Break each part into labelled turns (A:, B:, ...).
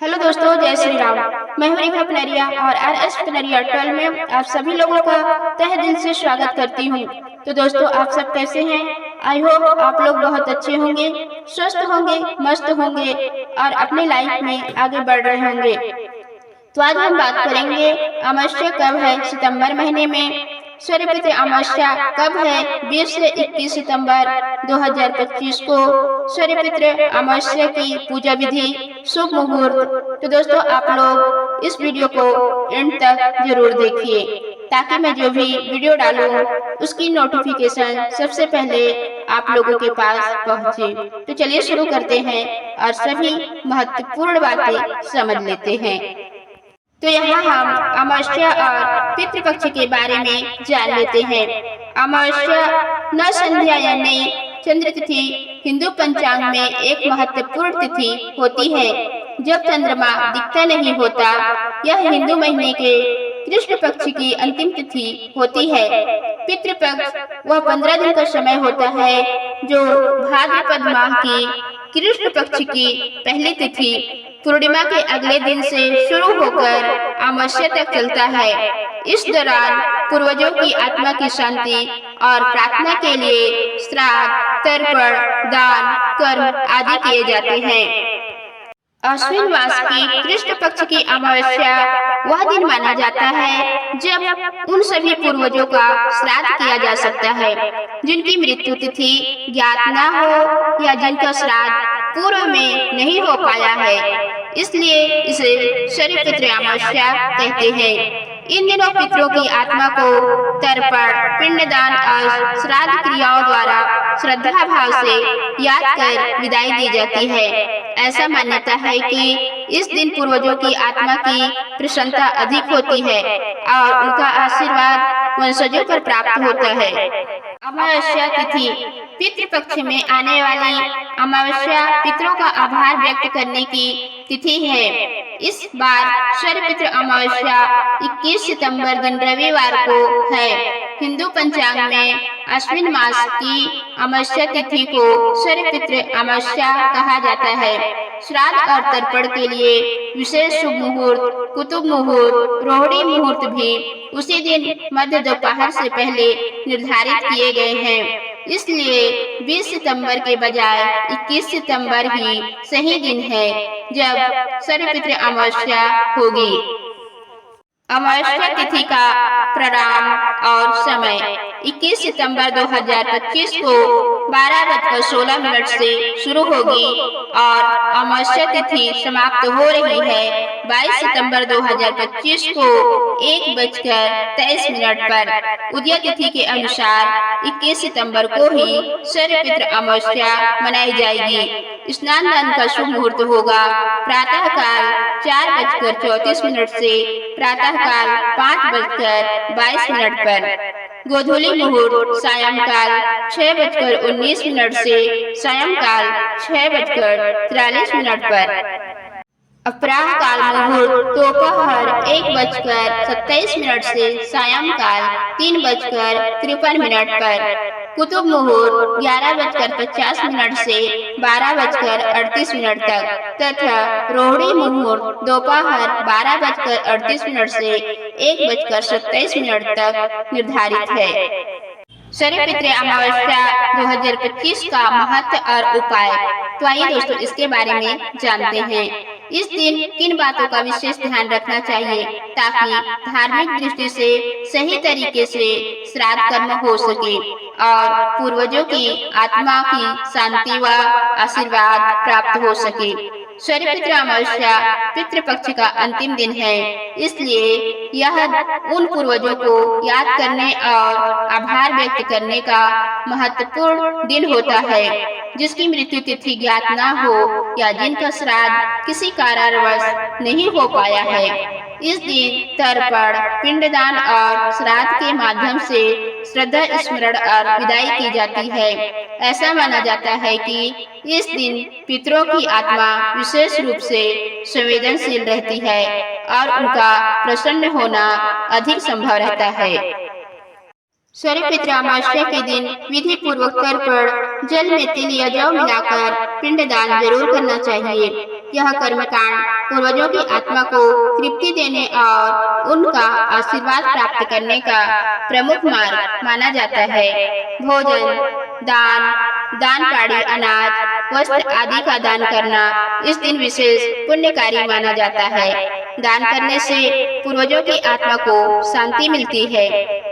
A: Hello दोस्तों, जय श्री राम। मैं हूं रेखा पनरिया और RS पनरिया 12 में आप सभी लोगों का तहे दिल से स्वागत करती हूं। तो दोस्तों, आप सब कैसे हैं? आई होप आप लोग बहुत अच्छे होंगे, स्वस्थ होंगे, मस्त होंगे और अपने लाइफ में आगे बढ़ रहे होंगे। तो आज हम बात करेंगे अमावस्या कब है सितंबर महीने में। सूर्यपित्र अमावस्या कब है? 20 से 21 सितंबर 2025 को सूर्यपित्र अमावस्या की पूजा विधि, शुभ मुहूर्त। तो दोस्तों, आप लोग इस वीडियो को एंड तक जरूर देखिए ताकि मैं जो भी वीडियो डालूं उसकी नोटिफिकेशन सबसे पहले आप लोगों के पास पहुंचे। तो चलिए शुरू करते हैं और सभी महत्वपूर्ण बातें समझ लेते हैं। तो यहाँ हम अमावस्या और पितृपक्ष के बारे में जान लेते हैं। अमावस्या न संध्या या नई चंद्र तिथि हिंदू पंचांग में एक महत्वपूर्ण तिथि होती है जब चंद्रमा दिखता नहीं होता। यह हिंदू महीने के कृष्ण पक्ष की अंतिम तिथि होती है। पितृपक्ष वह 15 दिन का समय होता है जो भाद्रपद माह की कृष्ण पक्ष की पहली तिथि पूर्णिमा के अगले दिन से शुरू होकर अमावस्या तक चलता है। इस दौरान पूर्वजों की आत्मा की शांति और प्रार्थना के लिए श्राद्ध, तर्पण, दान, कर्म आदि किए जाते हैं। अश्विन मास की कृष्ण पक्ष की अमावस्या वह दिन माना जाता है जब उन सभी पूर्वजों का श्राद्ध किया जा सकता है जिनकी मृत्यु तिथि ज्ञात न हो या जिनका श्राद्ध पूर्व में नहीं हो पाया है। इसलिए इसे सूर्यपित्र अमावस्या कहते हैं। इन दिनों पितरों की आत्मा को तर्पण, पिंडदान और श्राद्ध क्रियाओं द्वारा श्रद्धा भाव से याद कर विदाई दी जाती है। ऐसा मान्यता है कि इस दिन पूर्वजों की आत्मा की प्रसन्नता अधिक होती है और उनका आशीर्वाद वंशजों पर प्राप्त होता है। अमावस्या तिथि पितृपक्ष में आने वाली अमावस्या पितरों का आभार व्यक्त करने की तिथि है। इस बार सूर्यपित्र अमावस्या 21 सितंबर दिन रविवार को है। हिंदू पंचांग में अश्विन मास की अमावस्या तिथि को सूर्यपित्र अमावस्या कहा जाता है। श्राद्ध और तर्पण के लिए विशेष शुभ मुहूर्त, कुतुब मुहूर्त, रोहिणी मुहूर्त भी उसी दिन मध्य दोपहर से पहले निर्धारित किए गए हैं। इसलिए 20 सितंबर के बजाय 21 सितंबर ही सही दिन है जब सूर्यपित्र अमावस्या होगी। अमावस्या तिथि का प्रारंभ और समय 21 सितंबर 2025 को 12:16 से शुरू होगी और अमावस्या तिथि समाप्त हो रही है 22 सितंबर 2025 को 1:23 पर। उदय तिथि के अनुसार 21 सितंबर को ही सूर्यपित्र अमावस्या मनाई जाएगी। स्नान दान का शुभ मुहूर्त होगा प्रातः काल 4:34 से प्रातःकाल 5:22 पर। गोधूली मुहूर्त सायंकाल 6:19 से सायंकाल 6:43 पर। अपराह काल मुहूर्त दोपहर 1:27 से सायंकाल 3:53 पर। कुतुब मुहूर्त 11:50 से 12:38 तक तथा रोहिणी मुहूर्त दोपहर 12:38 से 1:27 तक निर्धारित है। सूर्यपित्र अमावस्या 2025 का महत्व और उपाय। तो आइए दोस्तों, इसके बारे में जानते हैं। इस दिन किन बातों का विशेष ध्यान रखना चाहिए ताकि धार्मिक दृष्टि से सही तरीके से श्राद्ध कर्म हो सके और पूर्वजों की आत्मा की शांति व आशीर्वाद प्राप्त हो सके। सूर्यपित्र अमावस्या पितृपक्ष का अंतिम दिन है, इसलिए यह उन पूर्वजों को याद करने और आभार व्यक्त करने का महत्वपूर्ण दिन होता है जिसकी मृत्यु तिथि ज्ञात न हो या जिनका श्राद्ध किसी कारणवश नहीं हो पाया है। इस दिन तर्पण, पिंडदान और श्राद्ध के माध्यम से श्रद्धा स्मरण और विदाई की जाती है। ऐसा माना जाता है कि इस दिन पितरों की आत्मा विशेष रूप से संवेदनशील रहती है और उनका प्रसन्न होना अधिक संभव रहता है। सर्वपित्र अमावस्या के दिन विधि पूर्वक कर पर जल में तिल या जौ मिलाकर पिंडदान जरूर करना चाहिए। यह कर्मकांड पूर्वजों की आत्मा को तृप्ति देने और उनका आशीर्वाद प्राप्त करने का प्रमुख मार्ग माना जाता है। भोजन दान, दान पाड़ी, अनाज, वस्त्र आदि का दान करना इस दिन विशेष पुण्यकारी माना जाता है। दान करने से पूर्वजों की आत्मा को शांति मिलती है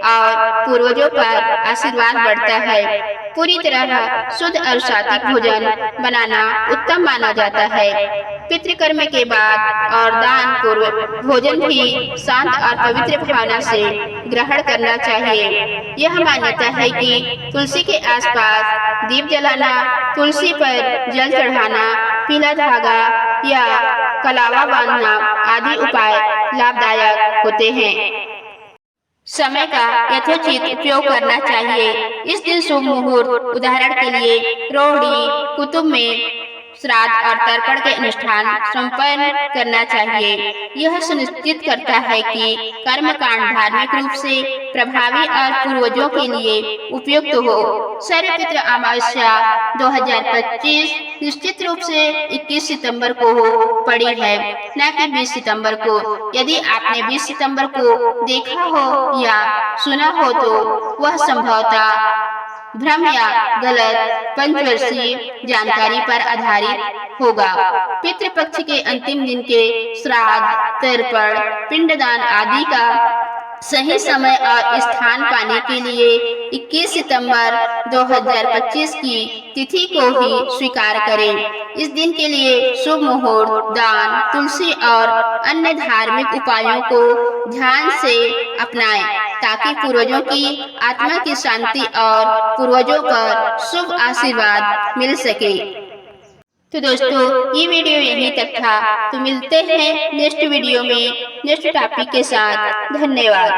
A: और पूर्वजों पर आशीर्वाद बढ़ता है। पूरी तरह शुद्ध और सात्विक भोजन बनाना उत्तम माना जाता है। पितृकर्म के बाद और दान पूर्व भोजन भी शांत और पवित्र भावना से ग्रहण करना चाहिए। यह मान्यता है कि तुलसी के आसपास दीप जलाना, तुलसी पर जल चढ़ाना, पीला धागा या कलावा बांधना आदि उपाय लाभदायक होते हैं। समय का यथोचित उपयोग करना चाहिए। इस दिन शुभ मुहूर्त, उदाहरण के लिए रोहिणी, कुतुब में श्राद्ध और तर्पण के अनुष्ठान संपन्न करना चाहिए। यह सुनिश्चित करता है कि कर्मकांड धार्मिक रूप से प्रभावी और पूर्वजों के लिए उपयुक्त हो। सर्वपित्र अमावस्या 2025 निश्चित रूप से 21 सितंबर को पड़ी है, न कि 20 सितंबर को। यदि आपने 20 सितंबर को देखा हो या सुना हो तो वह संभवतः भ्रम या गलत पंचवर्षीय जानकारी पर आधारित होगा। पितृपक्ष के अंतिम दिन के श्राद्ध, तर्पण, पिंडदान आदि का सही समय और स्थान पाने के लिए 21 सितंबर 2025 की तिथि को ही स्वीकार करें। इस दिन के लिए शुभ मुहूर्त, दान, तुलसी और अन्य धार्मिक उपायों को ध्यान से अपनाएं ताकि पूर्वजों की आत्मा की शांति और पूर्वजों पर शुभ आशीर्वाद मिल सके। तो दोस्तों, ये वीडियो यहीं तक था। तो मिलते हैं नेक्स्ट वीडियो में नेक्स्ट टॉपिक के साथ। धन्यवाद।